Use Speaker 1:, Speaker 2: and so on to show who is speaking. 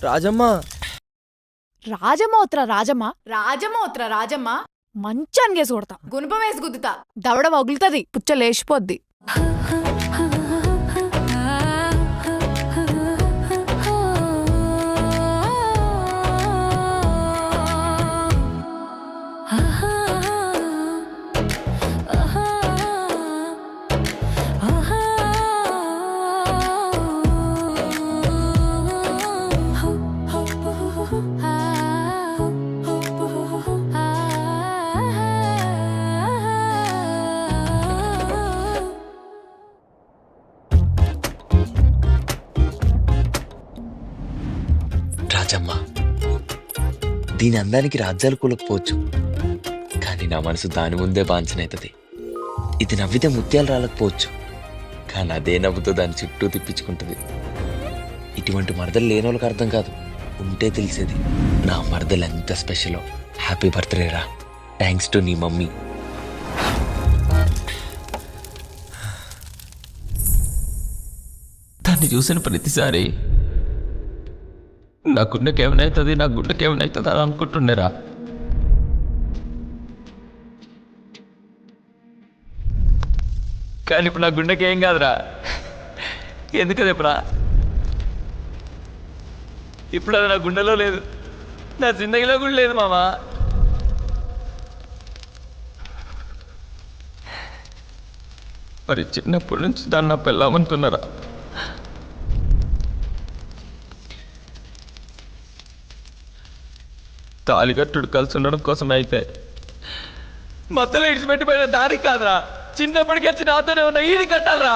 Speaker 1: రాజమ్మ
Speaker 2: రాజమోత్ర రాజమ్మ
Speaker 3: రాజమోత్ర రాజమ్మ
Speaker 2: మంచానికేసి కొడతా
Speaker 3: గుణపం వేసి గుద్దుతా
Speaker 2: దవడ వగులుతుంది పుచ్చ లేచిపోద్ది.
Speaker 1: రాజమ్మ దీని అందానికి రాజ్యాలు కూలకపోవచ్చు, కానీ నా మనసు దాని ముందే బాంచనవుతుంది. ఇది నవ్వితే ముత్యాలు రాలకపోవచ్చు, కానీ అదే నవ్వుతో దాని చుట్టూ తిప్పించుకుంటుంది. ఇటువంటి మరదలు లేని వాళ్ళకి అర్థం కాదు, ఉంటే తెలిసేది. నా మరదలు ఎంత స్పెషలో. హ్యాపీ బర్త్డే రా. థ్యాంక్స్ టు నీ మమ్మీ.
Speaker 4: దాన్ని చూసిన ప్రతిసారి నా గుండెకి ఏమైనా నా గుండెకి ఏమైనా అని అనుకుంటుండేరా. కానీ ఇప్పుడు నా గుండెకి ఏం కాదురా. ఎందుకు చెప్పరా? ఇప్పుడు అది నా గుండెలో లేదు, నా జిందగీలో కూడా లేదు మామా. మరి చిన్నప్పటి నుంచి దాన్ని నా పెళ్ళామంటున్నారా? తాలిగట్టుడు కలిసి ఉండడం కోసం అయితే మధ్యలో ఇడిచిపెట్టిపోయిన దానికి కాదురా, చిన్నప్పటికి వచ్చి నాతోనే ఉన్న ఈది కట్టాలరా.